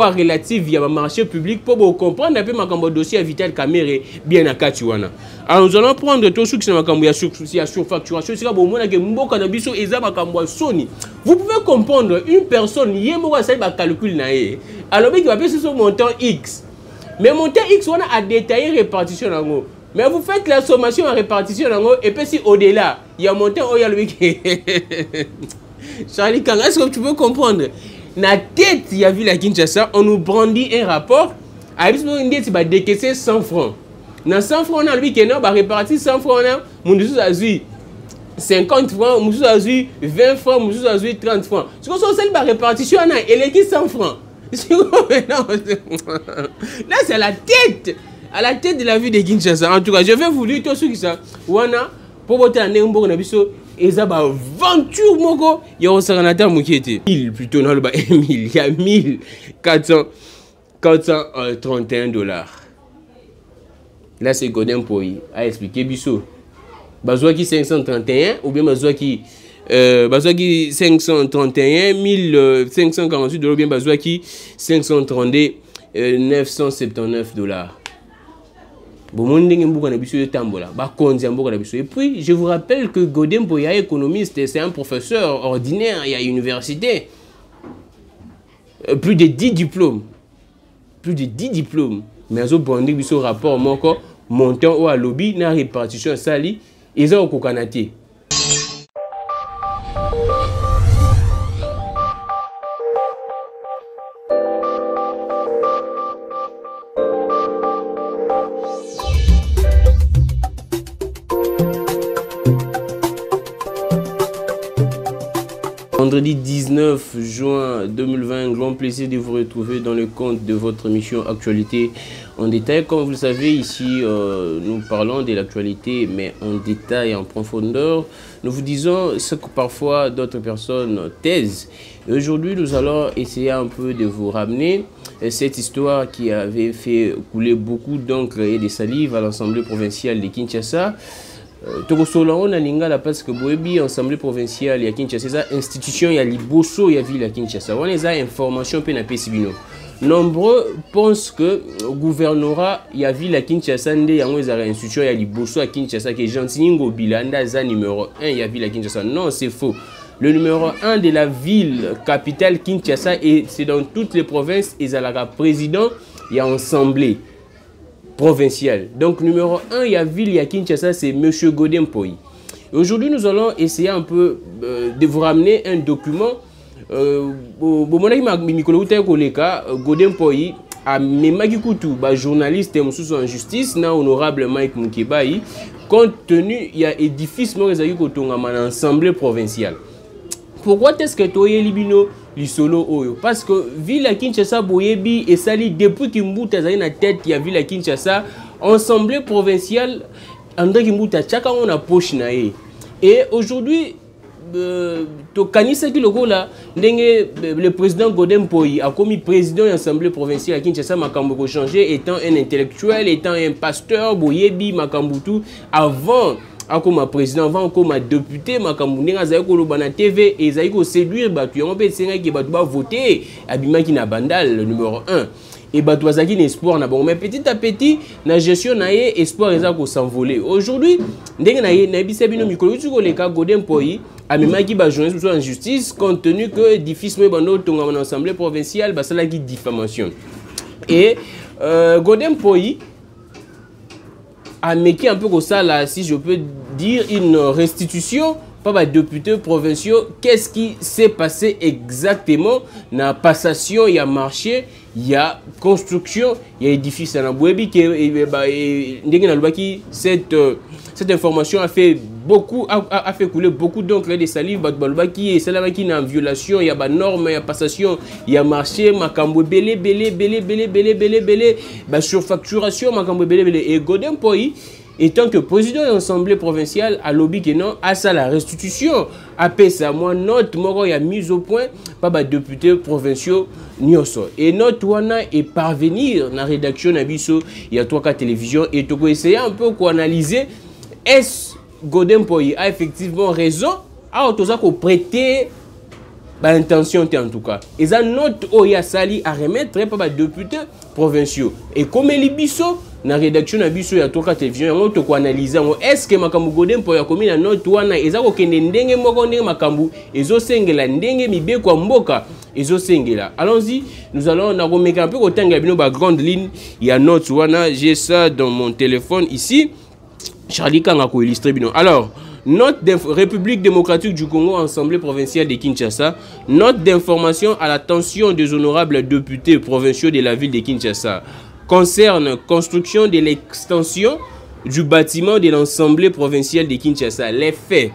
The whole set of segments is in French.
relative via le marché public pour comprendre un peu ma dossier à Vital Caméré bien à Katiwana. Alors nous allons prendre tout ce qui est ma surfacturation. C'est là bon que mboka na biso eza makambo soni. Vous pouvez comprendre une personne yemo va savoir calcul na ye. Alors il va payer ce montant X. Mais montant X on a détaillé répartition nango. Mais vous faites la sommation en répartition nango et puis si au-delà il y a montant il y a le Charlie Kang, est-ce que tu peux comprendre? Na tête, il y a vu la Kinshasa, on nous brandit un rapport. À l'issue d'une dette, il va décaisser 100 francs. Dans 100 francs, on a lui qui va répartir 100 francs. Mon dessous a eu 50 francs, mon dessous a eu 20 francs, mon dessous a eu 30 francs. Ce qu'on sait, c'est la répartition, elle est qui 100 francs. Là, c'est à la tête de la vie de Kinshasa. En tout cas, je vais vous dire tout ce qui ça. Wana, pour voter un néombo, on a vu ça. Et ça va aventure moko il y a un sénateur mokete 1000 plutôt non le 1000 il y a 1431 $. Là c'est Godin Poyi a expliqué biso bazwa qui 531 ou bien bazwa qui 531 1548 $, bien bazwa qui 532 979 $. Et puis, je vous rappelle que Godin Poya, économiste, c'est un professeur ordinaire à l'université. Plus de 10 diplômes. Plus de 10 diplômes. Mais ils ont brandi ce rapport, montant ou à lobby, na répartition sali, ils ont au Kokanaté. Vendredi 19 juin 2020, grand plaisir de vous retrouver dans le compte de votre émission Actualité en détail. Comme vous le savez, ici, nous parlons de l'actualité, mais en détail, en profondeur. Nous vous disons ce que parfois d'autres personnes taisent. Aujourd'hui, nous allons essayer un peu de vous ramener cette histoire qui avait fait couler beaucoup d'encre et de salive à l'Assemblée provinciale de Kinshasa. Tokosolao na lingala parce que boebi assemblée provinciale ya Kinshasa institution ya liboso ya ville ya Kinshasa on les a information pe na pesibino nombreux pensent que gouvernorat ya ville ya Kinshasa nde yango ezara institution ya liboso ya Kinshasa que Gentillingo Bilanda za numéro 1 ya ville ya Kinshasa. Non, c'est faux. Le numéro 1 de la ville capitale Kinshasa et c'est dans toutes les provinces ezalaka président ya assemblée provincial. Donc numéro 1, il y a ville, il y a Kinshasa, c'est M. Godin Poyi. Aujourd'hui, nous allons essayer un peu de vous ramener un document. Godin Poyi a Memagikutu, journaliste en justice, na honorable Mike Mukebai, compte tenu, il y a édifice en assemblée provinciale. Pourquoi est-ce que Toye Libino Lisolo Oyo? Parce que ville à Kinshasa Boyebi et Sali depuis Kimbuta Zaina tête il y a ville à Kinshasa assemblée provinciale André Kimbuta chaka on a poche nae. Et aujourd'hui to kanisa ki logo là le président Godin Poyi a commis président de l'assemblée provinciale à Kinshasa makambo ko changer étant un intellectuel étant un pasteur Boyebi makambutu avant comme président, avant comme député, Makambounenga Zayoko Lobana TV et Zayoko séduire Batu. On peut dire que Batu va voter Abima qui n'a bandal le numéro 1. Et Batu Azaki n'espoir n'a bon. Mais petit à petit, la gestion n'a eu espoir Ezako s'envoler. Aujourd'hui, Ndenga n'a eu Nabisabino Mikolo Tsukoleka Godin Poyi Abima qui va joindre en justice compte tenu que difficilement Bando Tonga en assemblée provinciale, Basala qui diffamation. Et Godin Poyi a méqué un peu comme ça là, si je peux dire, une restitution par les députés provinciaux. Qu'est-ce qui s'est passé exactement dans la passation? Il y a marché, il y a construction, il y a édifice à Nabouébi qui cette information a fait beaucoup, a fait couler beaucoup d'encre de salive. Qui est celle qui est en violation, il y a des normes, il y a passation, il y a marché, makambo belé, surfacturation, makambo belé. Et Godin Poyi, étant que président de l'Assemblée provinciale, à lobby que non, à ça la restitution, à ça, moi, notre moro y a mis au point par les députés provinciaux Nyoso. Et notre wana est parvenir dans la rédaction d'Abisso, il y a 3-4 télévisions, et tu peux essayer un peu d'analyser, est-ce Godin Poyi a effectivement raison à prêter intention en tout cas. Et ça note Oya Sali à remettre par les députés provinciaux. Et comme les biso, na rédaction na biso ya toka télévision, on to analyser est-ce que makambu godem pour ya komi na note wana ezako kende ndenge moko ndenge makambu ezo sengela ndenge mibe kwa mboka ezo sengela. Allons-y, nous allons na remeka un peu kotanga bino ba grande ligne ya note wana, j'ai ça dans mon téléphone ici. Charlie Kanga ko illustrer bino. Alors, note de République démocratique du Congo, Assemblée provinciale de Kinshasa. Note d'information à l'attention des honorables députés provinciaux de la ville de Kinshasa. Concerne construction de l'extension du bâtiment de l'Assemblée provinciale de Kinshasa. Les faits.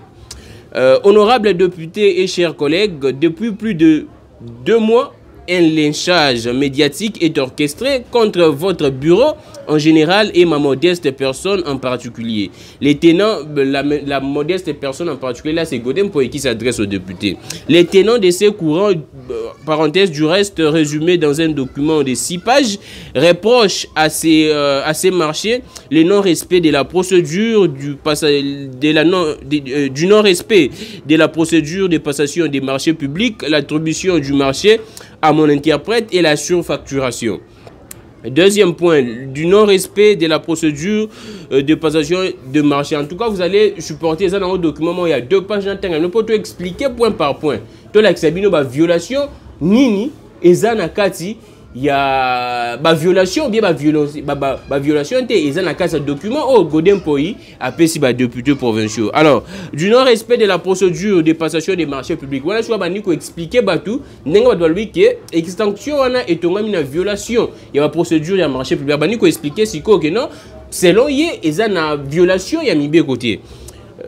Honorables députés et chers collègues, depuis plus de 2 mois, un lynchage médiatique est orchestré contre votre bureau en général et ma modeste personne en particulier. Les tenants, la modeste personne en particulier, là c'est Godem Poy qui s'adresse aux députés. Les tenants de ces courants, parenthèse du reste résumé dans un document de 6 pages, reprochent à ces marchés le non-respect de la procédure du non-respect de la procédure de passation des marchés publics, l'attribution du marché à mon interprète et la surfacturation. Deuxième point, du non-respect de la procédure de passation de marché. En tout cas, vous allez supporter ça dans votre document. Il y a 2 pages d'intérêt. Nous pouvons expliquer point par point. Tout l'exabino, violation, nini, et zanakati, il y a violation, bien violation, et zanakati, document, oh, Godem Poy, appelé si députés provinciaux. Alors, du non-respect de la procédure de passation des marchés publics. Voilà, je vais expliquer tout. Nenga doit lui que extinction est une violation. Il y a une procédure de marché public. Je vais expliquer si que non, selon y a une violation, il y a mis côté.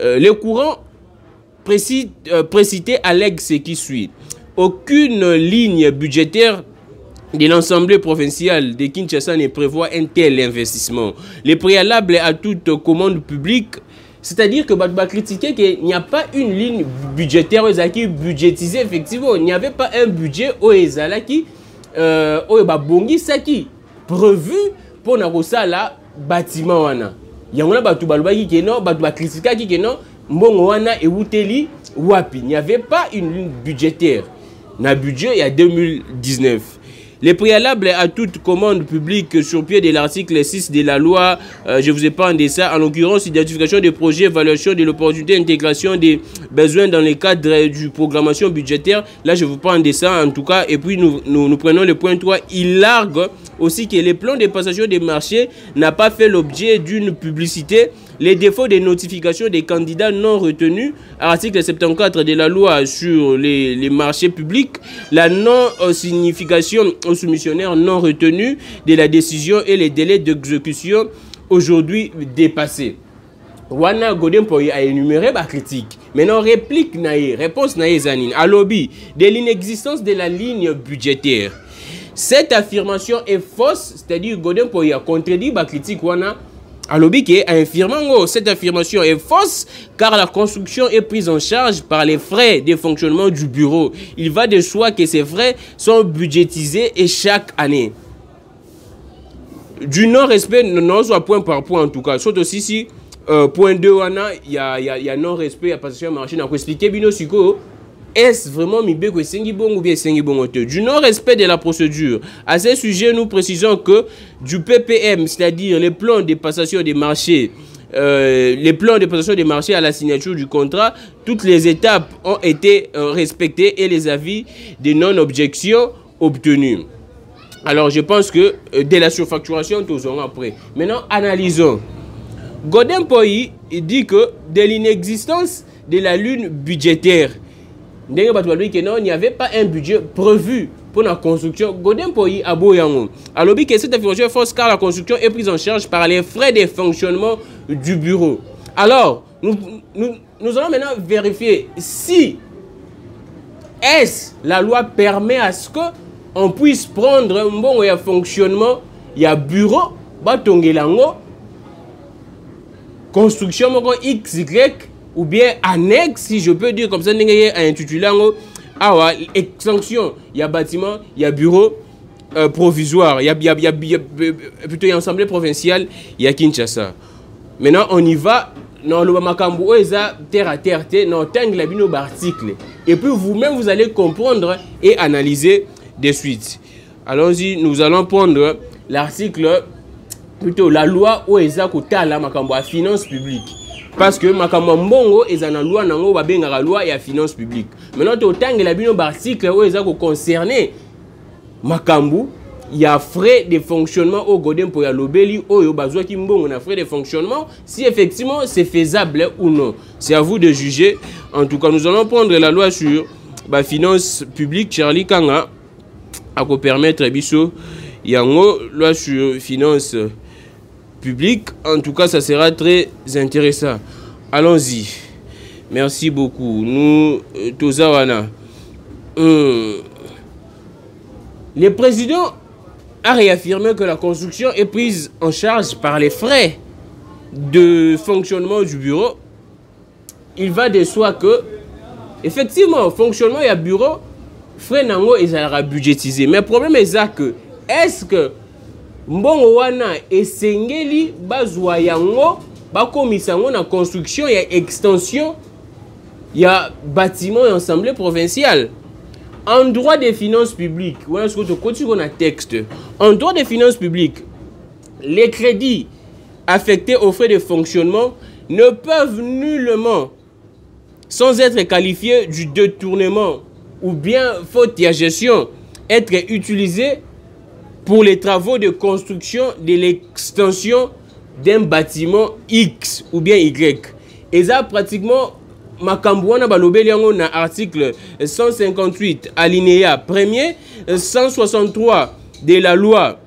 Le courant précité allègue ce qui suit. Aucune ligne budgétaire de l'Assemblée provinciale de Kinshasa ne prévoit un tel investissement. Les préalables à toute commande publique, c'est-à-dire que va critiquer qu'il n'y a pas une ligne budgétaire qui budgétisée effectivement. Il n'y avait pas un budget au Ezala qui bongi saki prévu pour nakosa la bâtiment wana. Yangona batu balobaki que non, batu critiquer qui que non, mbongo wana euteli wapi. Il n'y avait pas une ligne budgétaire. Na budget il y a 2019. Les préalables à toute commande publique sur pied de l'article 6 de la loi, je vous ai parlé de ça, en l'occurrence, identification des projets, évaluation de l'opportunité, intégration des besoins dans le cadre du programmation budgétaire. Là, je vous parle de ça en tout cas. Et puis, nous prenons le point 3. Il largue aussi que les plans de passation des marchés n'a pas fait l'objet d'une publicité. Les défauts des notifications des candidats non retenus, article 74 de la loi sur les marchés publics, la non-signification aux soumissionnaires non retenus de la décision et les délais d'exécution aujourd'hui dépassés. Wana Godem Poy a énuméré ma critique. Maintenant, réplique naïe, réponse naïe zanine. À lobby de l'inexistence de la ligne budgétaire. Cette affirmation est fausse, c'est-à-dire Godem Poy a contredit ma critique wana. Alobi qui a affirmé cette affirmation est fausse car la construction est prise en charge par les frais de fonctionnement du bureau. Il va de soi que ces frais sont budgétisés et chaque année. Du non-respect, non soit point par point en tout cas. Sauf aussi si point 2, il y a non-respect, il y a passation marché. On a expliqué bino siko. Est-ce vraiment Mibé que Sengi Bon ou bien Sengi Bon du non-respect de la procédure? À ce sujet, nous précisons que du PPM, c'est-à-dire les plans de passation des marchés, à la signature du contrat, toutes les étapes ont été respectées et les avis de non-objection obtenus. Alors, je pense que de la surfacturation, tous aurons après. Maintenant, analysons. Godem Poy dit que de l'inexistence de la ligne budgétaire, il n'y avait pas un budget prévu pour la construction. Godem Poy a Boyango. Alors, que cette affirmation est fausse car la construction est prise en charge par les frais de fonctionnement du bureau. Alors, nous allons maintenant vérifier si la loi permet à ce qu'on puisse prendre un bon fonctionnement, il y a bureau, batongelango, construction XY, ou bien annexe, si je peux dire comme ça, intitulant extension, il y a bâtiment, il y a bureau provisoire, il y a plutôt une assemblée provinciale, il y a Kinshasa. Maintenant, on y va, dans le Makambo, terre à terre, dans le article. et puis vous-même vous allez comprendre et analyser de suite. Allons-y, nous allons prendre l'article, plutôt la loi où eza kotala makambo ya finance publique. Parce que makambo mbongo eza na loi nango babengaka loi ya finance publique. Maintenant totangela bino ba article où eza ko concerner makambo ya frais de fonctionnement au Godem pour ya lobeli oyo bazwa ki mbongo na frais de fonctionnement, si effectivement c'est faisable ou non. C'est à vous de juger. En tout cas, nous allons prendre la loi sur la finance publique. Charlie Kanga a ko permettre biso yango loi sur finance publique. En tout cas, ça sera très intéressant. Allons-y. Merci beaucoup. Nous tozawana. Le président a réaffirmé que la construction est prise en charge par les frais de fonctionnement du bureau. Il va de soi que, effectivement, fonctionnement et bureau, frais nango ezalaka budgétisé. Mais le problème est que, est-ce que mbongo wana esengeli bazwa yango bakomisa yango na construction et extension ya bâtiment et assemblée provinciale? En droit des finances publiques, en droit des finances publiques, les crédits affectés aux frais de fonctionnement ne peuvent nullement, sans être qualifiés du détournement ou bien faute de gestion, être utilisés pour les travaux de construction de l'extension d'un bâtiment X ou bien Y. Et ça, pratiquement, Makambouana balobeli yango na article 158 alinéa 1er 163 de la loi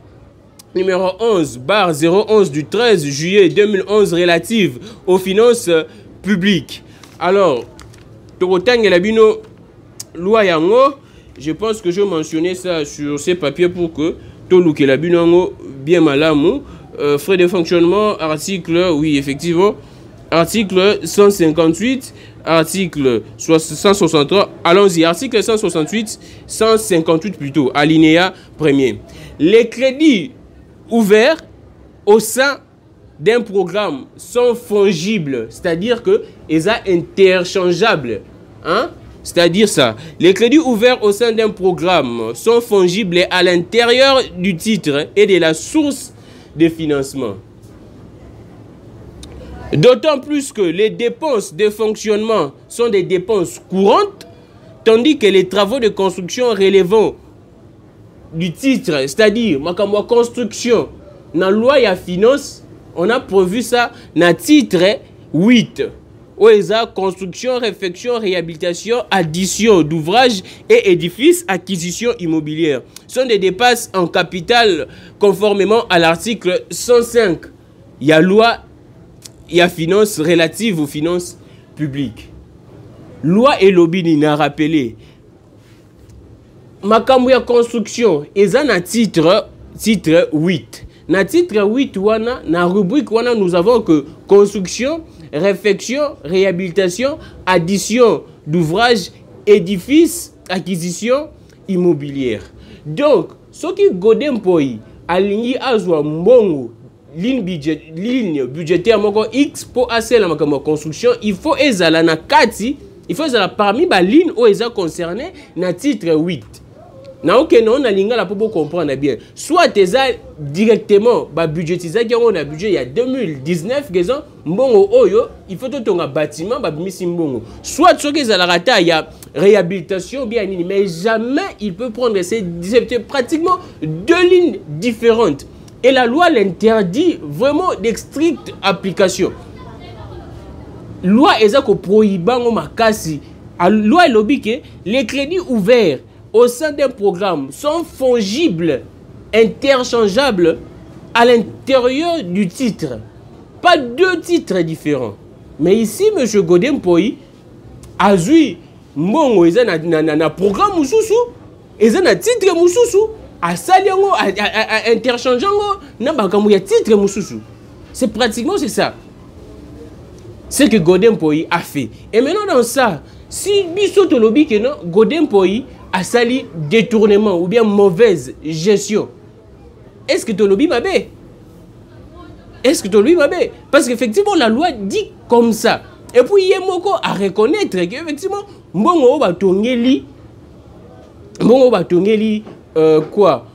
numéro 11/011 du 13 juillet 2011 relative aux finances publiques. Alors, tokotangela bino loi yango, je pense que je mentionnais ça sur ces papiers pour que tolukela bino yango bien malamu. Frais de fonctionnement, article, oui effectivement, article 158, article 163, allons-y, article 168, 158 plutôt, alinéa 1er. Les crédits ouverts au sein d'un programme sont fongibles, c'est-à-dire que ils sont interchangeables. Hein? C'est-à-dire ça, les crédits ouverts au sein d'un programme sont fongibles à l'intérieur du titre et de la source de financement. D'autant plus que les dépenses de fonctionnement sont des dépenses courantes, tandis que les travaux de construction relevant du titre, c'est-à-dire ma construction, dans la loi et la finance, on a prévu ça dans titre 8. Où il y a construction, réfection, réhabilitation, addition d'ouvrages et édifices, acquisition immobilière. Ce sont des dépenses en capital conformément à l'article 105. Il y a loi, il y a finances relatives aux finances publiques. Loi et lobby n'a rappelé. Makambo ya construction, ils ont un titre 8. Dans titre 8, na rubrique, nous avons que construction, réfection, réhabilitation, addition d'ouvrages, édifices, acquisition immobilière. Donc, ce qui Godem Poi, aligné à mbongo, ligne budgétaire moko X pour assez la construction, il faut ezala na kati, il faut ezala parmi ba ligne où eza concerné na titre 8. Na ok non na linga la pour comprendre bien. Soit eza directement ba budgétiser qui on a budget il y a 2019 gazon mbongo oyo, il faut tonga bâtiment ba bimisi mbongo. Soit ce que ezala rata il y a réhabilitation bien nini, mais jamais il peut prendre c'est pratiquement deux lignes différentes. Et la loi l'interdit vraiment de stricte application. Loi ezako prohibango makasi. A loi lobby que les crédits ouverts au sein d'un programme sont fongibles, interchangeables à l'intérieur du titre. Pas deux titres différents. Mais ici, M. Godem Poi a joué mbongo eza na programme mususu, eza na titre mususu, a saliango, a interchangeango, na bakamu ya titre mususu. C'est pratiquement c'est ça. C'est que Godem Poi a fait. Et maintenant dans ça, si biso to lobby que non, Godem Poi a sali détournement ou bien mauvaise gestion. Est-ce que tu lobby ma bé? Est-ce que tu lobby ma bé? Parce qu'effectivement la loi dit comme ça. Et puis Yemoko à reconnaître qu'effectivement mbongo batongeli quoi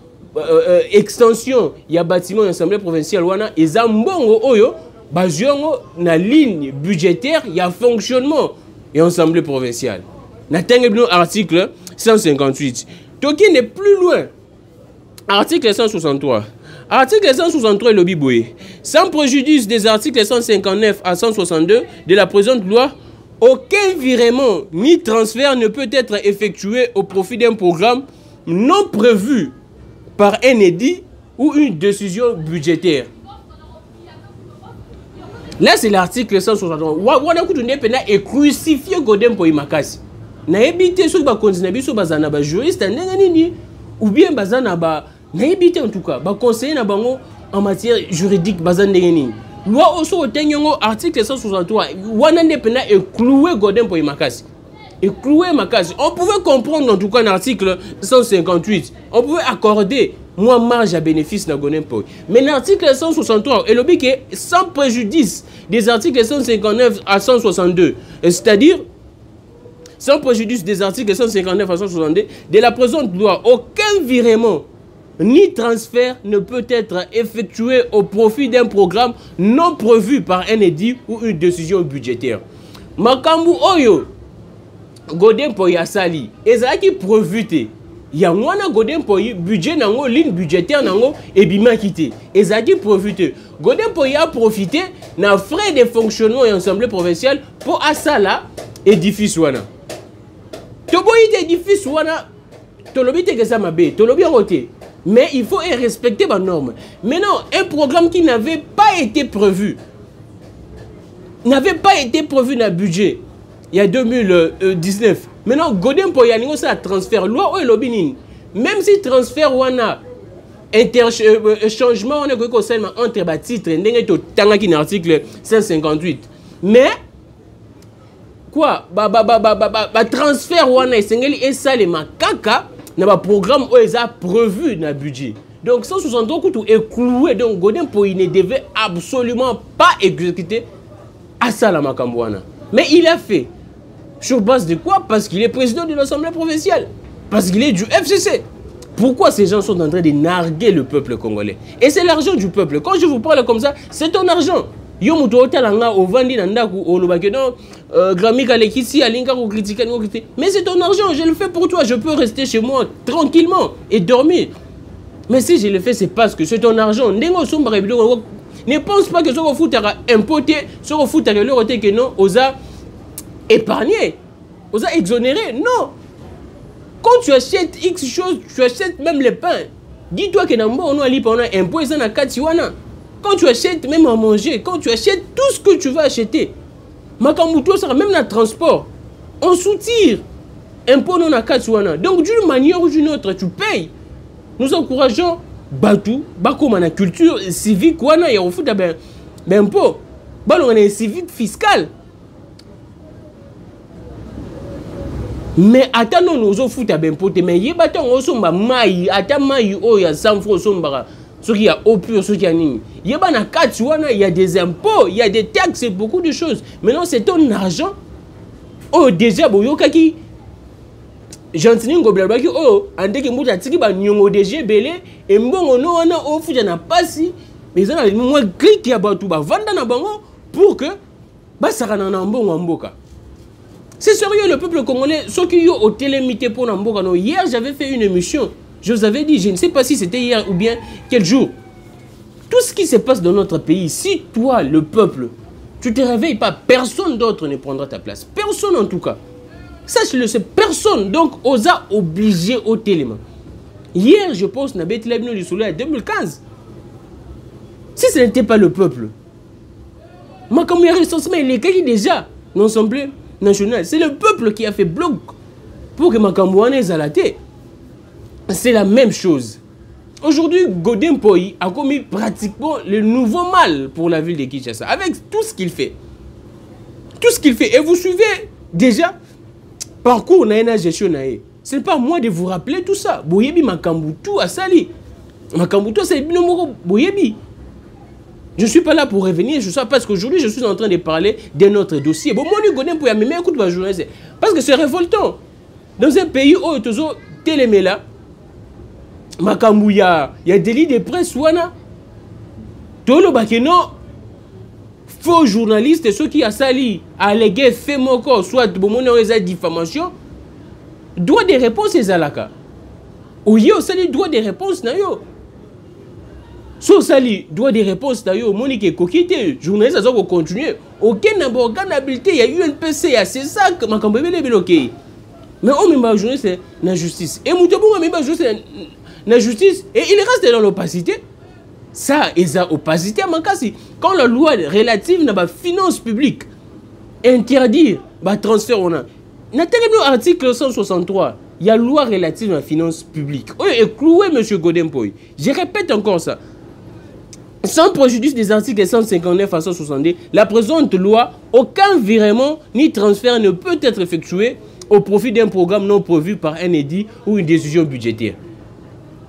extension ya bâtiment l'Assemblée provinciale wana eza mbongo oyo baziongo na ligne budgétaire ya fonctionnement et Assemblée provinciale. Na tengebino article 158. Toki n'est plus loin. Article 163. Article 163 le Biboé. Sans préjudice des articles 159 à 162 de la présente loi, aucun virement ni transfert ne peut être effectué au profit d'un programme non prévu par un édit ou une décision budgétaire. Là, c'est l'article 163. Wana kutunde pena est crucifié Godem po imakasi. Na ebité so ba continuer biso bazana ba juriste ndenge nini ou bien bazana ba na ebité en tout cas ba conseiller na bango en matière juridique bazana ndenge nini. Loi oso otenyongo article 163 wana nde pena est cloué Godem po imakasi. Et cloué makasi. On pouvait comprendre en tout cas l'article 158. On pouvait accorder moins marge à bénéfice na Godem po. Mais l'article 163 est le but que sans préjudice des articles 159 à 162, c'est-à-dire sans préjudice des articles 159 à 162 de la présente loi, aucun virement ni transfert ne peut être effectué au profit d'un programme non prévu par un édit ou une décision budgétaire. Makambu oyo Godem po ya sali ezaki prévu ya mwana Godem po budget nango ligne budgétaire nango ebima kité ezaki prévu Godem po ya profité na frais de fonctionnement et assemblée provinciale pour asala édifice wana. Toboyi édifice wana tolobi te que ça mabe tolobi roté mais il faut respecter les normes. Maintenant un programme qui n'avait pas été prévu dans le budget il y a 2019. Maintenant Godem po ya ningo ça transfert loi o lobinin même si transfert wana changement on est seulement entre ba titre ndenge to tanga ki na article 158 mais quoi ba transfert wana esengeli esalema kaka na ba programme o eza prévu na budget. Donc 163 kutu est cloué donc Godem po il ne devait absolument pas exécuter à ça la makambo wana. Mais il a fait sur base de quoi? Parce qu'il est président de l'Assemblée provinciale. Parce qu'il est du FCC. Pourquoi ces gens sont en train de narguer le peuple congolais? Et c'est l'argent du peuple. Quand je vous parle comme ça, c'est ton argent. Yo muto otalanga ovandi nandaku olobake non gramika lekisi alinga ko critiquer. Mais c'est ton argent, je le fais pour toi, je peux rester chez moi tranquillement et dormir. Mais si je le fais, c'est parce que c'est ton argent. Ndengo sombra bido ne pense pas que ce foot a impoté, ce foot a le que non, osa épargné, osa exonéré. Non. Quand tu achètes X choses, tu achètes même les pains. Dis-toi que dans on a un impôt et na katiwana. Quand tu achètes même à manger, quand tu achètes tout ce que tu vas acheter, makambuto sera même dans transport. On soutire impôt non na katiwana. Donc d'une manière ou d'une autre, tu payes. Nous encourageons Batou, Bakoma na culture civique, wana ya ofuta ben impôt. Balon na civique fiscal. Mais attends nous au foot à ben pote mais yebata on somba mai ata mai o ya 100 francs somba ce qui a au pur ce qui a nini yeba na kati wana il y a des impôts il y a des taxes et beaucoup de choses maintenant c'est ton argent oh déjà boyokaki Gentini ngoblabaki oh andeki muta tiki ba nyongo DG belé et mbongo no wana o futa na pasi mais ça na moi clique ya batu ba vanda na bango pour que ba sakana na mbongo mboka. C'est sérieux le peuple congolais ceux qui ont télémité pour Namboka. Hier j'avais fait une émission, je vous avais dit, je ne sais pas si c'était hier ou bien quel jour. Tout ce qui se passe dans notre pays, si toi le peuple, tu te réveilles pas, personne d'autre ne prendra ta place. Personne en tout cas. Sache-le, c'est personne. Donc osa obligé au téléma. Hier je pense na Bethlehem du Soleil en 2015. Si ce n'était pas le peuple, moi comme il y a recensement, il est déjà l'Assemblée nationale. C'est le peuple qui a fait bloc pour que Makambouane Zalate. C'est la même chose. Aujourd'hui, Godem Poyi a commis pratiquement le nouveau mal pour la ville de Kinshasa. Avec tout ce qu'il fait. Tout ce qu'il fait. Et vous suivez déjà parcours na gestion nae. Ce n'est pas à moi de vous rappeler tout ça. Boyebi Makamboutou a sali. Makamboutou c'est binomoro Boyebi. Je ne suis pas là pour revenir sur ça parce qu'aujourd'hui, je suis en train de parler d'un autre dossier. Bon, moi, Godin pour y amener, écoute ma journée, parce que c'est révoltant. Dans un pays où il y a téléméla, il y a délit de presse, tout le bakeno, faux journalistes, ceux qui ont sali, allégué, fait mon corps, soit de diffamation, droit de réponse, c'est Zalaka. Ou il y a aussi droit de réponse, so sali droit de réponse d'ailleurs Monique Kokité journaliste ça va continuer aucun organe habilité il y a UNPC c'est ça que ma campagne bloqué mais on même journaliste c'est la justice et Moutoubo même journaliste la justice et il reste dans l'opacité ça et ça opacité mankasi quand la loi relative n'a pas finance publique interdire bah transfert on a article 163 il y a loi relative à la finance publique et cloué monsieur Godin Poy je répète encore ça. Sans préjudice des articles 159 à 162, la présente loi, aucun virement ni transfert ne peut être effectué au profit d'un programme non prévu par un édit ou une décision budgétaire.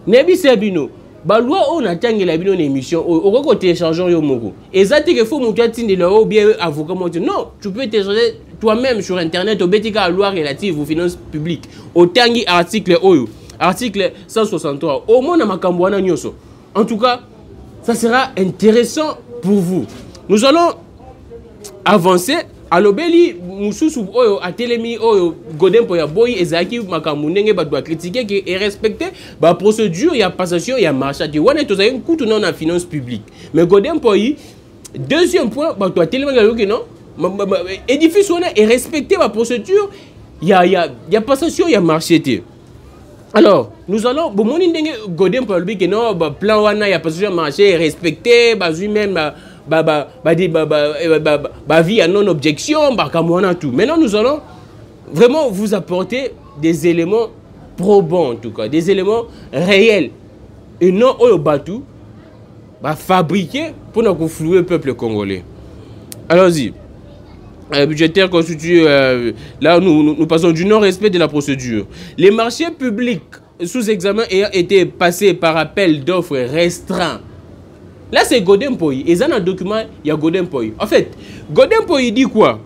Nebi Sabino, la loi on attend la bino émission au téléchargeant yo moko. Et ça te que faut monter de là ou bien avocat monter. Non, tu peux télécharger toi-même sur internet au betika loi relative aux finances publiques. Au tangi article oyo, article 163. Au moins na makambwana nyoso. En tout cas, ça sera intéressant pour vous. Nous allons avancer. Alors, Beli, Moussou, à Télémi, Godin Poya Boy, Ezaki, Makamounenge, doit critiquer et respecter la procédure, il y a passation, il y a marche. Il y a un coup de la finance publique. Mais Godin Poy, deuxième point, doit Télémi, non, édifice, et respecter la procédure, il y a passation, il y a marché. Alors, nous allons, bon, mon indenge Godin pour le que non, plan wana ya passation marché respecté, même vie à non objection, tout. Maintenant, nous allons vraiment vous apporter des éléments probants en tout cas, des éléments réels et non au batou, fabriqués pour nous flouer le peuple congolais. Allons-y. Budgétaire constitué, là nous passons du non-respect de la procédure. Les marchés publics sous examen ayant été passés par appel d'offres restreint. Là c'est Godin Poy. Et dans un document, il y a Godin Poy. En fait, Godin Poy dit quoi?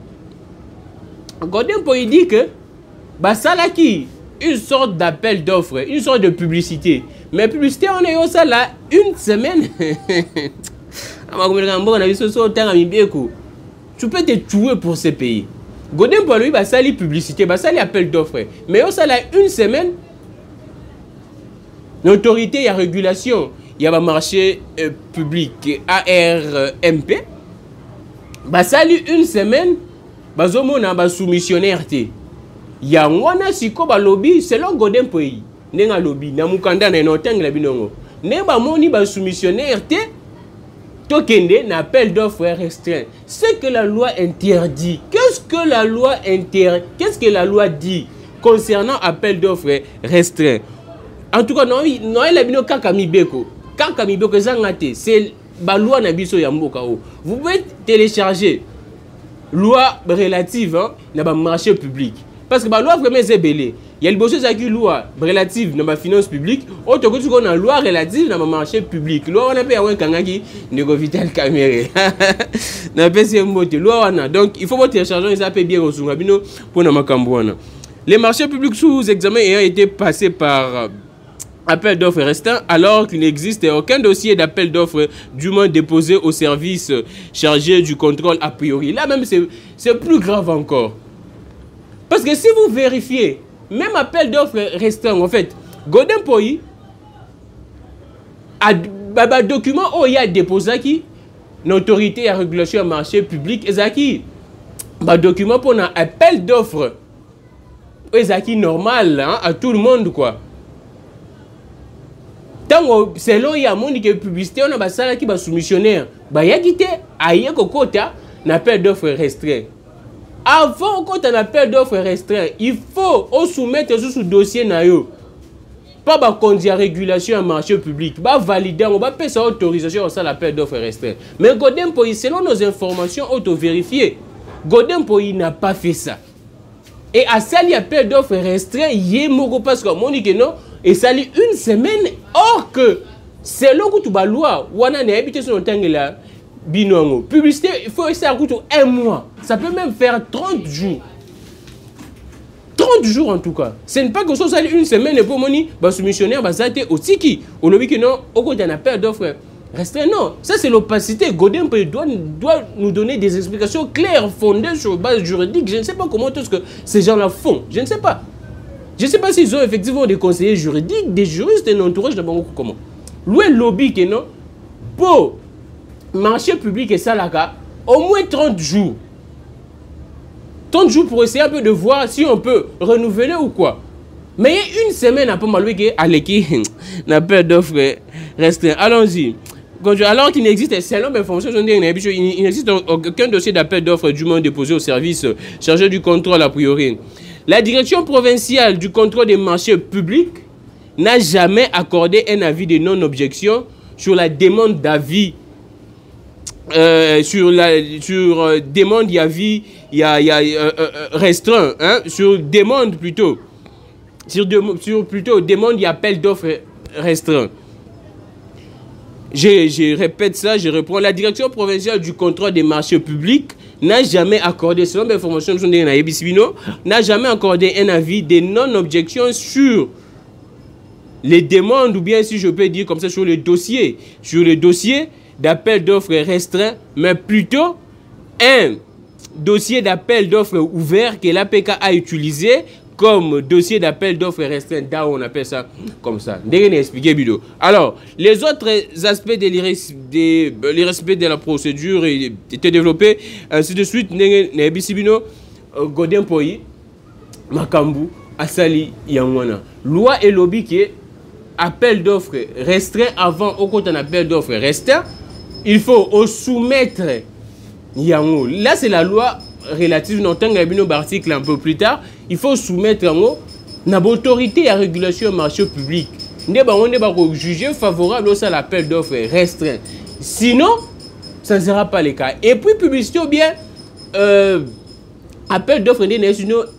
Godin Poy dit que ça là qui une sorte d'appel d'offres, une sorte de publicité. Mais publicité on est au ça là une semaine. Tu peux te tuer pour ce pays. Godin pour lui, ça les publicité, ça les appels d'offres. Mais ça là une semaine, l'autorité, il y a régulation, il y a un marché public ARMP. Ça lui une semaine, on a soumissionnaire. Il y a un lobby selon Godin pour lui. Il y a un lobby, il y a un lobby, il y a un lobby, soumissionnaire. Tokende n'appel d'offres restreint. Ce que la loi interdit. Qu'est-ce que la loi interdit? Qu'est-ce que la loi dit concernant appel d'offres restreint? En tout cas, non, la bino kakamibeko. Kakamibeko zangate, c'est la loi nabiso yamboka. Vous pouvez télécharger loi relative dans le marché public. Parce que la loi vraiment est belée. Il y a le bossé qui loi relative dans la finance publique. Autre que tu as une loi relative dans le marché public. Loi on a payé un kangaki négo vital caméré. Na pèse mbote loi on a. Donc il faut pas télécharger ça peut bien ressourcer bino pour na makambwana. Les marchés publics sous examen ayant été passés par appel d'offres restreint alors qu'il n'existe aucun dossier d'appel d'offres dûment déposé au service chargé du contrôle a priori. Là même c'est plus grave encore. Parce que si vous vérifiez même appel d'offres restreint, en fait, Godin Poy a un document où il y a déposé qui l'autorité à régulation marché public et qui un document pour un appel d'offres et qui normal à tout le monde quoi. Tant selon il y a monde qui publicité on a ça qui va soumissionnaire il y a quitté ailleurs que quota un appel d'offres restreint. Avant qu'on ait un appel d'offres restreint, il faut soumettre ce dossier nayo. Pas de conduire régulation en marché public, pas valider, on va payer sa autorisation à l'appel d'offres restreint. Mais Godin Poy, selon nos informations auto-vérifiées, Godin Poy n'a pas fait ça. Et à ça, l'appel d'offres restreint, il y a moko parce que mon dit que non, et ça lui une semaine. Or que selon que tu vas loi, on a habité sur le temps là. binongo. Publicité, il faut essayer à coûter 1 mois. Ça peut même faire 30 jours. 30 jours en tout cas. Ce n'est pas que ça soit une semaine et pour moni, soumissionnaire, ça a été au tiki. Au lobby que non, au côté d'un appel d'offres restreint. Non, ça c'est l'opacité. Godin doit nous donner des explications claires, fondées sur base juridique. Je ne sais pas comment tout ce que ces gens-là font. Je ne sais pas. Je ne sais pas s'ils ont effectivement des conseillers juridiques, des juristes et un entourage de Bango comment. Loué lobby que non, pour marché public et ça là, au moins 30 jours. 30 jours pour essayer un peu de voir si on peut renouveler ou quoi. Mais il y a une semaine après mal que Aleki n'appel d'offres restreint. Allons-y. Alors qu'il n'existe, selon mes informations, il n'existe aucun dossier d'appel d'offres dûment déposé au service chargé du contrôle a priori. La direction provinciale du contrôle des marchés publics n'a jamais accordé un avis de non-objection sur la demande d'avis. Sur demande d'avis restreint, hein, sur demande plutôt. Sur plutôt demande d'appel d'offres restreint. Je répète ça, je reprends. La direction provinciale du contrôle des marchés publics n'a jamais accordé, selon mes informations, n'a jamais accordé un avis de non-objection sur les demandes, ou bien si je peux dire comme ça, sur le dossier d'appel d'offres restreint, mais plutôt un dossier d'appel d'offres ouvert que l'APK a utilisé comme dossier d'appel d'offres restreint. Là, on appelle ça comme ça. Alors, les autres aspects de les respects de la procédure étaient développés, ainsi de suite. Godin Poyi, Makambu, Asali, Yangwana. Loi et lobby qui est appel d'offres restreint avant au côté d'un appel d'offres restreint. Il faut soumettre Yango. Là, c'est la loi relative, notamment l'article un peu plus tard. Il faut soumettre Yango à l'autorité à régulation marché public. On est jugé favorable à l'appel d'offres restreint. Sinon, ça ne sera pas le cas. Et puis, publicité ou bien appel d'offres,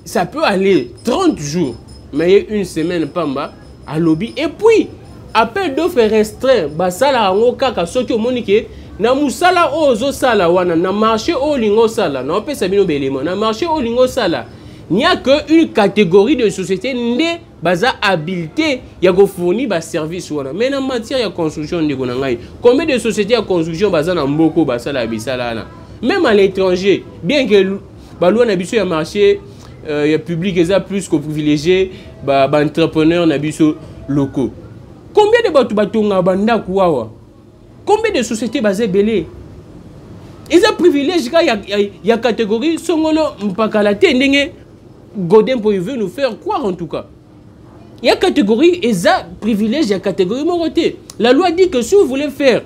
ça peut aller 30 jours, mais une semaine pamba à lobby. Et puis, appel d'offres restreint, ça la kaka soki omonike na musala ozo sala wana na marché o lingo sala na opesa bino belemo na marché o lingo sala. Il n'y a qu'une catégorie de sociétés nde baza habilité ya go fournir ba service wana. Mais en matière de construction de gonangai, combien de sociétés de construction baza na mboko basala bisala na. Même à l'étranger, bien que balou na biso ya marché ya public eza plus que privilégié ba entrepreneurs na biso locaux. Combien de batonga banda kuwawa? Combien de sociétés basées belé? Ils ont privilège quand il y a catégorie songolo mpakalate ndenge Godin pour veut nous faire croire en tout cas. Il y a catégorie ils ont privilège, il y a catégorie moroté. La loi dit que si vous voulez faire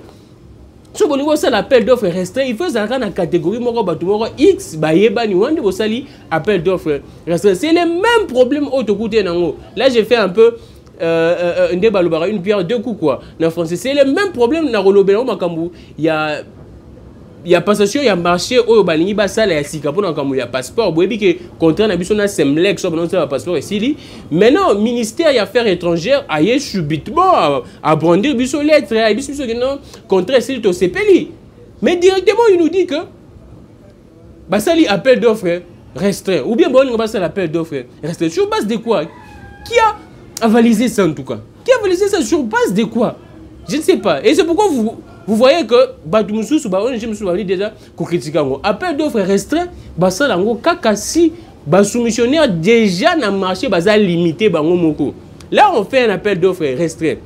si vous voulez ça l'appel d'offres restreint, il faut ça dans la catégorie moro batumoro X ba yeba ni wande bo sali appel d'offres restreint. C'est le même problème auto côté nango. Là j'ai fait un peu une pierre deux coups quoi. En français, c'est le même problème dans le Makambu. Il y a passation, il y a marché au Balingi Basala et Sikapo dans il y a passeport. Vous voyez que contrat n'habitude semlek sur le passeport ici. Maintenant, ministère des Affaires étrangères a subitement à brandir biso lettre et biso non contrat c'est au CPLI. Mais directement il nous dit que Basali appel d'offres restreint ou bien bon on va l'appel d'offres restreint sur base de quoi? Qui a avalisé ça en tout cas? Qui a avalisé ça sur base de quoi? Je ne sais pas. Et c'est pourquoi vous voyez que Batumusu déjà critiquer appel d'offres restreint, basalango kakasi soumissionnaire déjà dans le marché basa limité bango moko. Là on fait un appel d'offres restreint.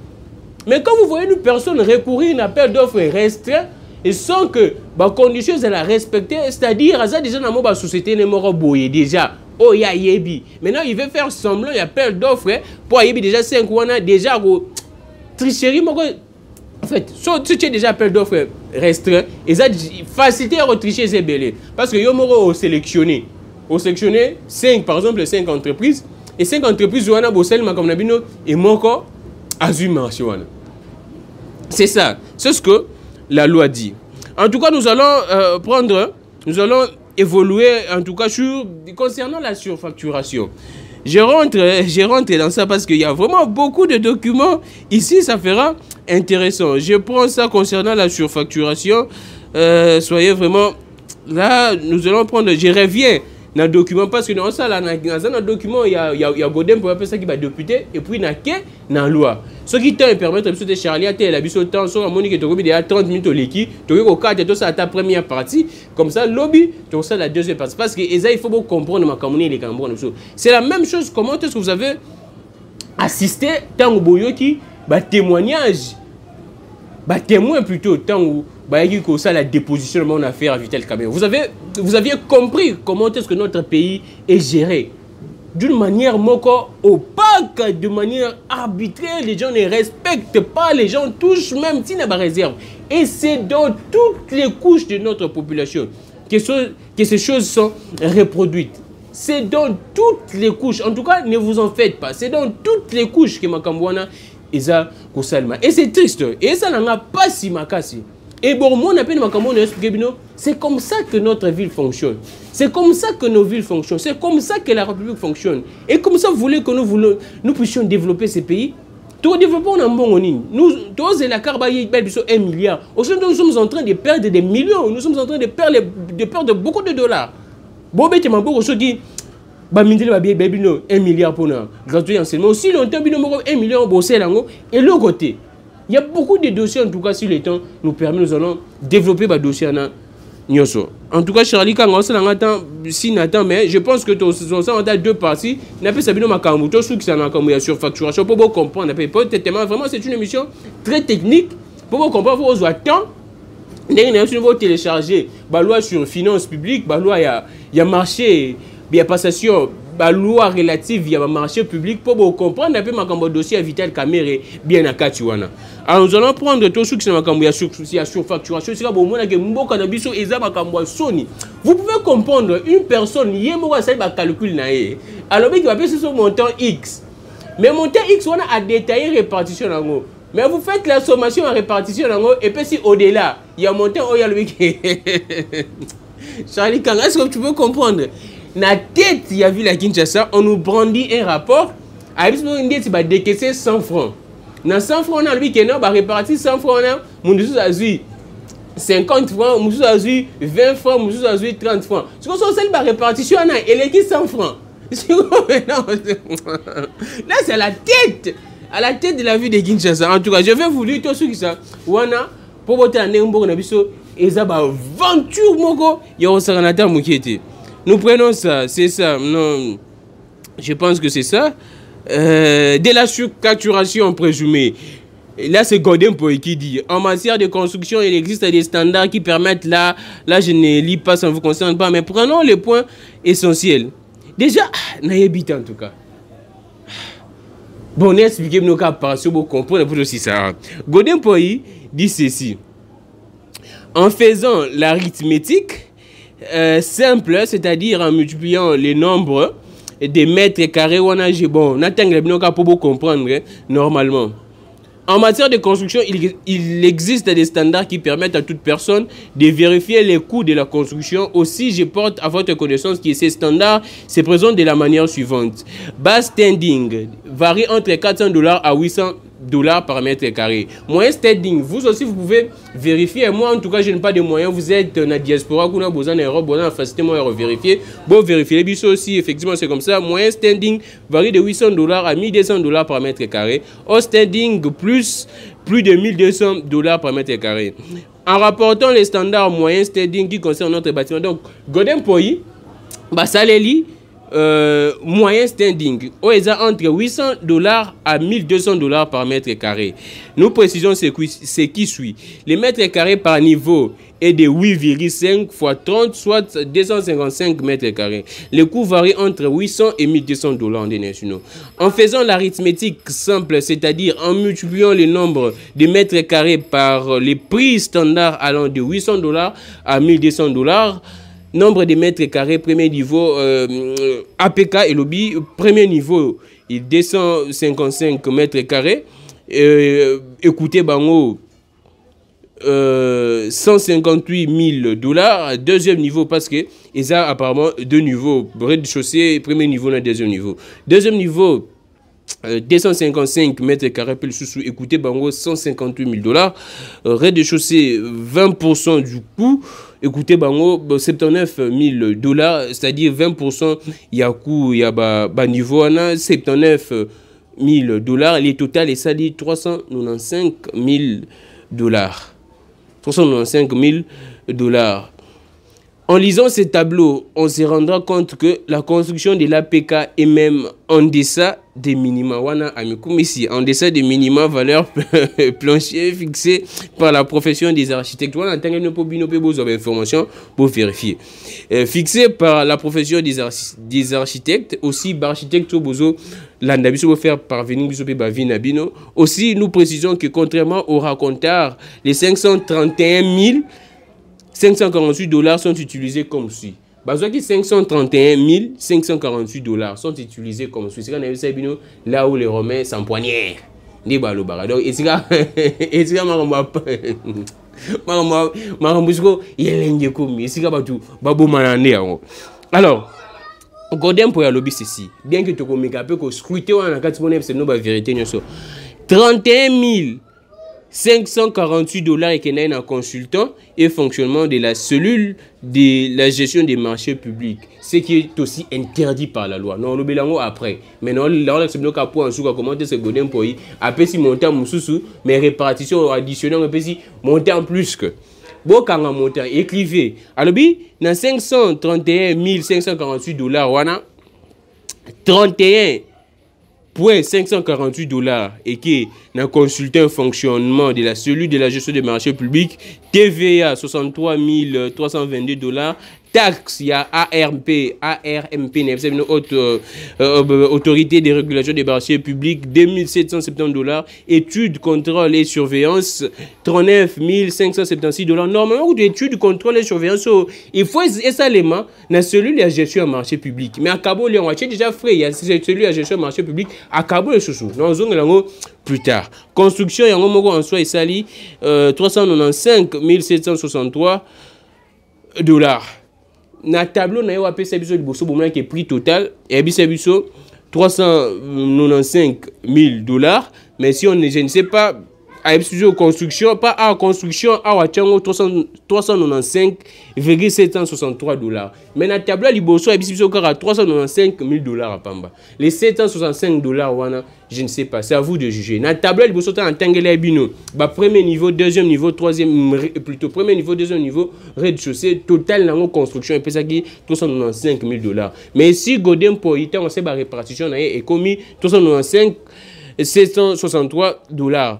Mais quand vous voyez une personne recourir à un appel d'offres restreint et sans que les conditions sont respectées, c'est-à-dire à ça déjà dans la société ne moro boye déjà. Oh ya yebi. Maintenant il veut faire semblant il appel d'offres pour yebi déjà 5 wana déjà tricherie moko. En fait, si tu as déjà appel d'offres restreint, et ça facilite à tricher ces belés. Parce que yo moro sélectionné. Au sélectionné 5 par exemple 5 entreprises et 5 entreprises wana bosel ma comme nabino et moko azu marché wana. C'est ça. C'est ce que la loi dit. En tout cas, nous allons évoluer en tout cas concernant la surfacturation. Je rentre dans ça parce qu'il y a vraiment beaucoup de documents. Ici, ça fera intéressant. Je prends ça concernant la surfacturation. soyez vraiment là. Nous allons prendre, je reviens dans le document parce que dans ça là, dans le document il y a Godin pour appeler ça qui va député et puis na ke na loi ce qui te permettre de Charlie à la biso temps sur la monique to il y a 30 minutes au leki to ko carte to ça ta première partie comme ça lobby to ça la deuxième partie parce que il faut beaucoup comprendre ma communauté les Camerounais. C'est la même chose. Comment est-ce que vous avez assisté tant boyoki ba témoignage ba témoin plutôt tant où ça la déposition de mon affaire à Vital Kamerhe. Vous aviez compris comment est-ce que notre pays est géré d'une manière opaque, de manière arbitraire. Les gens ne respectent pas, les gens touchent même s'il n'y a pas de réserve. Et c'est dans toutes les couches de notre population que ces choses sont reproduites. C'est dans toutes les couches. En tout cas, ne vous en faites pas. C'est dans toutes les couches que Makambouana et c'est triste. Et ça n'a pas si makasi. Et bon, moi, c'est comme ça que notre ville fonctionne. C'est comme ça que nos villes fonctionnent. C'est comme ça que la République fonctionne. Et comme ça, vous voulez que nous puissions développer ces pays. Tout développement en bon nous, tous la carbaye 1 milliard. Aujourd'hui, nous sommes en train de perdre des millions. Nous sommes en train de perdre beaucoup de dollars. Bon, mais tu m'as dit, 1 milliard pour nous. Gratuit enseignement. Aussi longtemps, 1 milliard pour et le côté. Il y a beaucoup de dossiers, en tout cas, si le temps nous permet, nous allons développer des dossiers. En tout cas, Charlie, quand on attend, mais je pense que on a deux parties. On a fait ça, il y a surfacturation. Pour comprendre, vraiment, c'est une émission très technique. Pour comprendre, il faut attendre. Il faut télécharger la loi sur finances publiques, la loi, il y a marché, il y a passation. La loi relative à marché public pour comprendre un peu ma dossier à Vital Kamerhe bien à Katiwana. Alors nous allons prendre tout ce qui est sur surfacturation. Vous pouvez comprendre une personne, il y a un calcul. Alors il va appeler ce montant X. Mais montant X, on a détaillé répartition. Mais vous faites la sommation en répartition et puis si au-delà, il y a un montant où il y a le Charlie Kang, est-ce que tu peux comprendre? Na tête, il y a vu la Kinshasa, on nous brandit un rapport. À l'époque, on a décaissé 100 francs. Dans 100 francs, on a réparti 100 francs. On a 50 francs, on a 20 francs, on a 30 francs. Ce qu'on a la répartition, elle est 100 francs. Là, c'est à la tête. À la tête de la vie de Kinshasa. En tout cas, je vais vous lire tout ce qui ça. Wana, pour voter un Nembo, et ça va aventure, moko, il y a un Saranata Moukete. Nous prenons ça, c'est ça, non, je pense que c'est ça. De la surfacturation présumée. Là, c'est Godin Poy qui dit, en matière de construction, il existe des standards qui permettent, là je ne lis pas, ça ne vous concerne pas, mais prenons les points essentiels. Déjà, n'ayez en tout cas. Bon, expliquez-moi nos cas par pour comprendre pour aussi ça. Godin Poy dit ceci. En faisant l'arithmétique, simple, c'est-à-dire en multipliant les nombres des mètres carrés, on a bon, on attend pour comprendre normalement. En matière de construction, il existe des standards qui permettent à toute personne de vérifier les coûts de la construction. Aussi, je porte à votre connaissance que ces standards se présentent de la manière suivante. Base standing varie entre $400 à $800 par mètre carré. Moyen standing, vous aussi vous pouvez vérifier. Moi en tout cas je n'ai pas de moyens. Vous êtes dans la diaspora, vous avez besoin d'Europe, besoin de faciliter moi vérifier. Bon vérifier les bisous aussi effectivement c'est comme ça. Moyen standing varie de $800 à $1,200 par mètre carré. Au standing plus de $1,200 par mètre carré. En rapportant les standards moyens standing qui concernent notre bâtiment. Donc Godin Poy, bah ça les lit. Moyen standing entre $800 à $1,200 par mètre carré. Nous précisons ce qui suit. Les mètres carrés par niveau est de 8,5 x 30, soit 255 mètres carrés. Le coût varie entre $800 et $1,200 en nationaux. En faisant l'arithmétique simple, c'est-à-dire en multipliant le nombre de mètres carrés par les prix standards allant de $800 à $1,200, nombre de mètres carrés, premier niveau, APK et lobby, premier niveau, 255 mètres carrés. Écoutez, bango, $158,000. Deuxième niveau, parce que ils ont apparemment deux niveaux, rez-de-chaussée, premier niveau, deuxième niveau. Deuxième niveau, 255 mètres carrés plus sous écoutez bango 158 000 $. Rez-de-chaussée 20% du coût écoutez bango 79 000 $, c'est-à-dire 20% il y a coût il y a bas niveau 79 000 $. Les total et ça dit 395 000 $. 395 000 $. En lisant ces tableaux, on se rendra compte que la construction de l'APK est même en deçà des minima. En deçà des minima valeur plancher fixée par la profession des architectes. On entend une information pour vérifier. Fixée par la profession des architectes, aussi architecte bozo l'andabiso faire parvenir aussi nous précisons que contrairement au racontard, les 531 548 $ sont utilisés comme suit. Bazoaki 531 548 $ sont utilisés comme suit. C'est là où les Romains s'empoignèrent. Donc, ici, alors, Godin pour lobby ceci. Bien que tu communiques un peu que scruter on a 4 c'est nous la vérité 31 548 $ et qu'il y a un consultant et fonctionnement de la cellule de la gestion des marchés publics, ce qui est aussi interdit par la loi. Non, le bilan après. Maintenant, là, c'est nous qui avons commenté ce godin pour y après si monter en sous, mais répartition additionnelle, après si monter en plus que. Bon, quand on monte, écrivez. Alors, dans 531 548 $, 31 548 $ et qui n'a consulté un fonctionnement de la cellule de la gestion des marchés publics, TVA 63 322 $, taxe, il y a ARMP, c'est une haute autorité de régulation des marchés publics, 2770 $, études, contrôle et surveillance, 39 576 $. Normalement, études, contrôle et surveillance, il faut également dans celui de la gestion des marchés publics. Mais à Cabo, on a déjà fait, il y a celui de la gestion des marchés publics, à Cabo, nous allons plus tard. Construction, il y a un moment en soi, il s'allie 395 763 $. Na tableau na yo appelé ça biso liboso bomona qui est prix total et biso 395 000 $, mais si on je ne sais pas à construction pas à construction à 395,763 $. Mais na tableau liboso biso à 395 000 $ à pamba. Les 765 $, wana je ne sais pas, c'est à vous de juger. Na tableau liboso ta entangele bino ba premier niveau, deuxième niveau, troisième plutôt premier niveau, deuxième niveau, rez-de-chaussée total na construction et puis ça qui 395 000 $. Mais si Godin pour ité on sait ba répartition na est commis 395 763 $.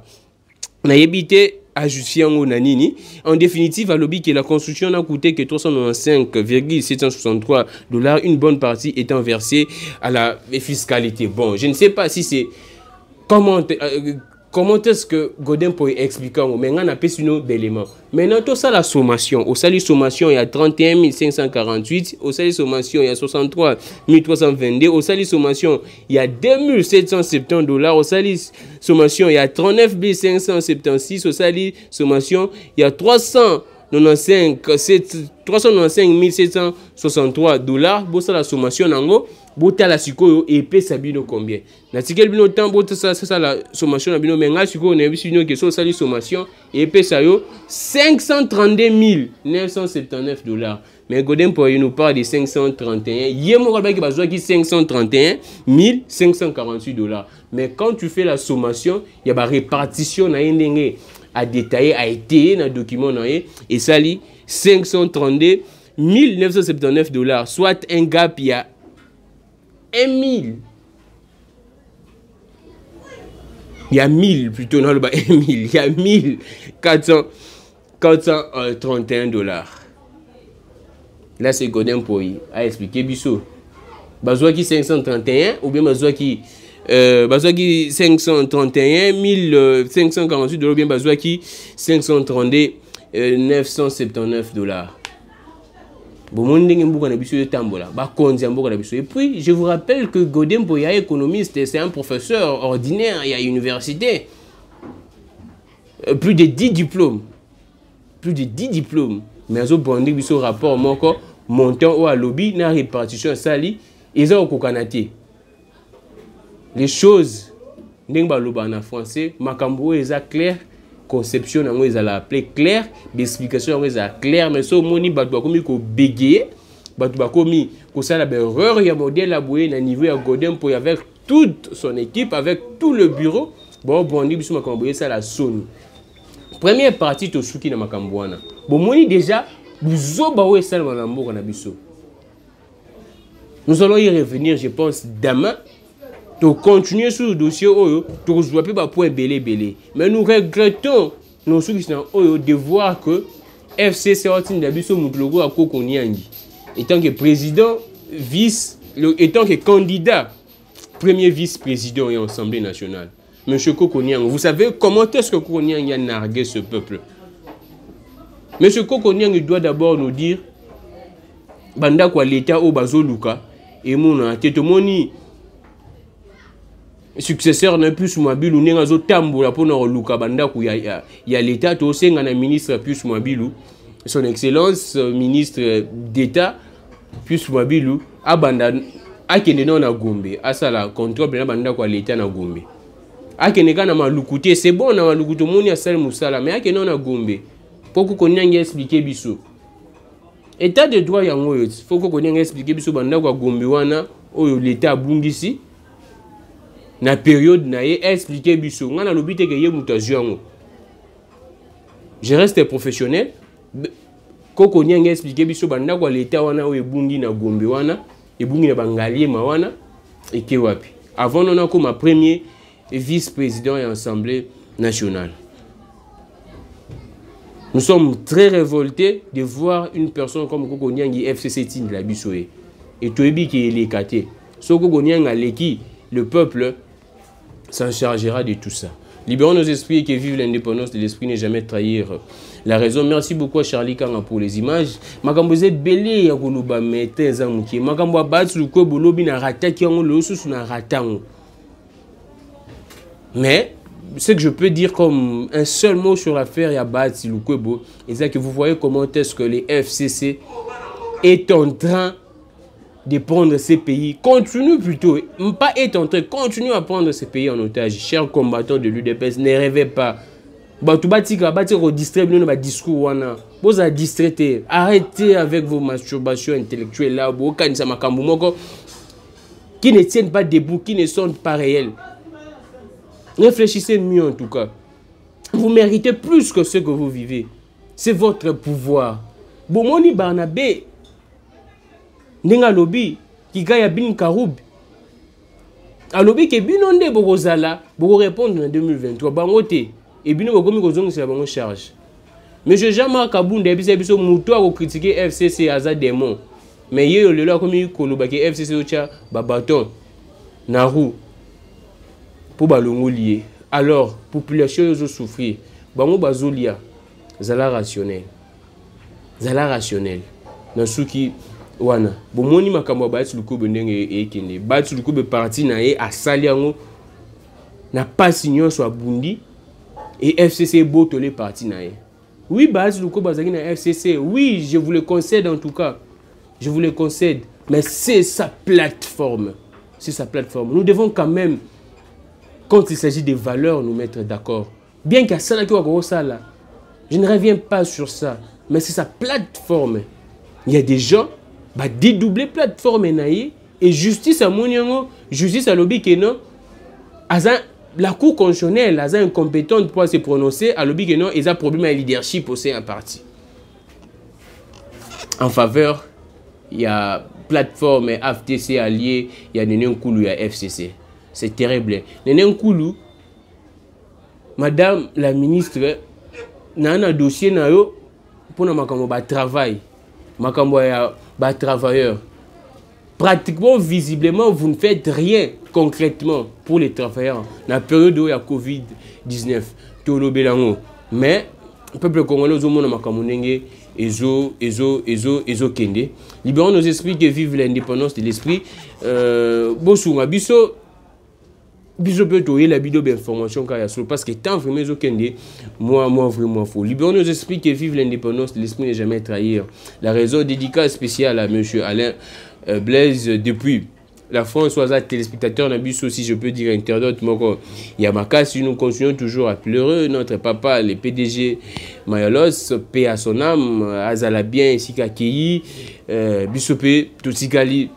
Na yebité ajusté en définitive, à l'objet que la construction n'a coûté que 395,763 $, une bonne partie étant versée à la fiscalité. Bon, je ne sais pas si c'est comment est-ce que Godin peut expliquer, mais on a plus d'éléments. Maintenant, tout ça, la sommation. Au salaire sommation, il y a 31 548. Au salaire sommation, il y a 63 322. Au salaire sommation, il y a 2 770 $. Au salaire sommation, il y a 39 576. Au salaire sommation, il y a 395 763 $. Bon, ça, la sommation, nango. Bota la siko et paie sabino combien na tikel bino temps bota ça c'est ça la sommation na bino mais nga siko na bisino que so sali sommation et paie ça yo 532 979 $. Mais Godin pour nous parle de 531 yemo ka ba ki bazwa ki 531 548 $. Mais quand tu fais la sommation il y a ba répartition na ndenge à détailler a été dans document na et ça li 532 979 $, soit un gap il y a 1 000. Il y a 1000 plutôt, non, le 1 000. Il y a 1431 $. Là, c'est Godin pour y a expliqué Bissot. Bazoua qui 531 ou bien Bazoua qui 531 548 $, ou bien Bazoua qui 532 979 $. Et puis, je vous rappelle que Godin Boya, économiste, c'est un professeur ordinaire à l'université. Plus de 10 diplômes. Plus de 10 diplômes. Mais je vous ce rapport, montant ou à lobby, na répartition sali, ils ont au Kokanati. les choses ndenge baloba en français makambo eza clair conception nango ezala appelé clair d'explication nango ezala clair mais so moni bato bakomi ko bégayer bato bakomi kosala erreur ya modèle aboye na niveau ya Godin pour avec toute son équipe avec tout le bureau bon bondi biso makambo boye ça la soni première partie to suki na makambo wana bon moni déjà buzoba oyo esala na mboka na biso. Nous allons y revenir, je pense, demain. Pour continuer sur le dossier, nous ne pas point belé. Mais nous regrettons de voir que FCC Dabiso Moutlogo à Kokoniangi, étant que président, étant que candidat, premier vice-président et Assemblée nationale. Monsieur Kokoniang, vous savez comment est-ce que Kokoniang a nargué ce peuple? Monsieur Kokoniang doit d'abord nous dire Banda kwa l'État au Bazoluka et mon tétomoni successeur n'a plus Mwabilu n'enga zo tambola pour nous luka banda ku ya l'État to senga na ministre plus Mwabilu son excellence ministre d'État plus Mwabilu abanda akende na Gombe asala contrôle na banda kwa l'État na Gombe akende kana malukute c'est bon na malukuto moni asala musala mais akende na Gombe pour qu'on y expliquer biso état de droit yango yo faut qu'on y expliquer biso banda kwa Gombe wana oyo l'État bungisi na période na ye expliquer biso ngana lobite ke ye mutazu yango je reste professionnel koko nyanga expliquer biso banda kwa l'État wana oyo bungi na Gombe wana ebungi na bangalie ma wana eke wapi avant non comme ma premier vice-président et assemblée nationale. Nous sommes très révoltés de voir une personne comme Koko Nyangi FCC Tin de la Bissoé et Toebi qui est l'écaté. So Koko Nyanga Leki, le peuple s'en chargera de tout ça. Libérons nos esprits et que vive l'indépendance de l'esprit, ne jamais trahir la raison. Merci beaucoup à Charlie Kanga pour les images. Makambo Z belé ya koloba mete zamuki. Makambo abatsu luko bolobi na rataki yango le susu na ratango. Mais ce que je peux dire comme un seul mot sur l'affaire Yabat Lukwebo, c'est que vous voyez comment est-ce que les FCC est en train de prendre ces pays, continue plutôt, pas est en train, continue à prendre ces pays en otage. Chers combattants de l'UDPS, ne rêvez pas. Arrêtez avec vos masturbations intellectuelles là, qui ne tiennent pas debout, qui ne sont pas réels. Réfléchissez mieux en tout cas. Vous méritez plus que ce que vous vivez. C'est votre pouvoir. Bomoni Barnabé, Nenga Lobi, Kikaya Bin Karoub. A Lobi ke binonde Bogozala, Bogo répondre en 2023. Bangote, et bino Bogomi Kozong c'est la bonne charge. Monsieur Jean-Marc Kabounde, Ebiso Moutoua au critiquer FCC Aza Démon. Mais yé le là comme Koloba ke FCC Ocha, Babaton, Naru. Pour balongo lié. Alors, population yo souffrir. Bango bazolia zala rationnel. Zala rationnel. Na suki wana. Bomoni makambo ba tsuluko bendenge ekende. Ba tsuluko be parti na ye asali yango na pasi nyonso abundi et FCC botolé parti na ye. Oui, ba tsuluko bazaki na FCC. Oui, je vous le concède en tout cas. Je vous le concède, mais c'est sa plateforme. C'est sa plateforme. Nous devons quand même quand il s'agit des valeurs, nous mettre d'accord. Bien qu'à ça, je ne reviens pas sur ça, mais c'est sa plateforme. Il y a des gens, bah, dédoubler plateforme et justice à Mouniango, justice à l'obé que non, la cour constitutionnelle, elle est incompétente pour se prononcer, à l'obé que non, ils ont un problème à leadership au sein d'un parti. En faveur, il y a plateforme FTC allié, il y a Néné Nkoulou, il y a FCC. C'est terrible. Néné Nkoulou, madame la ministre, n'a un dossier pour le travail. Travailleurs. Pratiquement, visiblement, vous ne faites rien concrètement pour les travailleurs dans la période où il y a Covid-19. Mais le peuple congolais, kende. Libérons nos esprits que vive l'indépendance de l'esprit. Bosunga biso. Biso peut trouver la vidéo d'information parce que tant vraiment moi vraiment faux. Libérons nos esprits que vive l'indépendance de l'esprit ne jamais trahir. La raison dédicace spéciale à monsieur Alain Blaise depuis la France, soit téléspectateur, Nabus aussi, je peux dire internaute, Yamaka, si nous continuons toujours à pleurer, notre papa, le PDG Mayalos, paix à son âme, Azala bien, Sikakei, Bissopé, Tutsikali.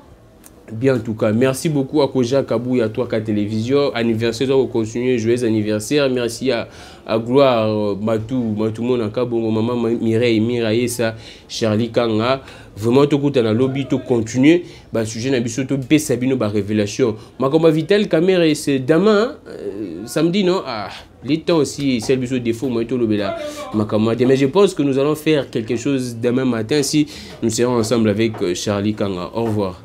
Bien en tout cas, merci beaucoup à Koja Kabou et à toi, Télévision. Anniversaire, on continue, joyeux anniversaire. Merci à Gloire, Matou Monaka, bon maman Mireille, Miraïsa, Charlie Kanga. Vraiment, tout le lobby, tout continue. Sujet n'a tout Sabino, révélation. Ma comme Vitel, caméra, c'est demain, samedi, non? Ah, les temps aussi, c'est le défaut, moi, tout le béla. Mais je pense que nous allons faire quelque chose demain matin si nous serons ensemble avec Charlie Kanga. Au revoir.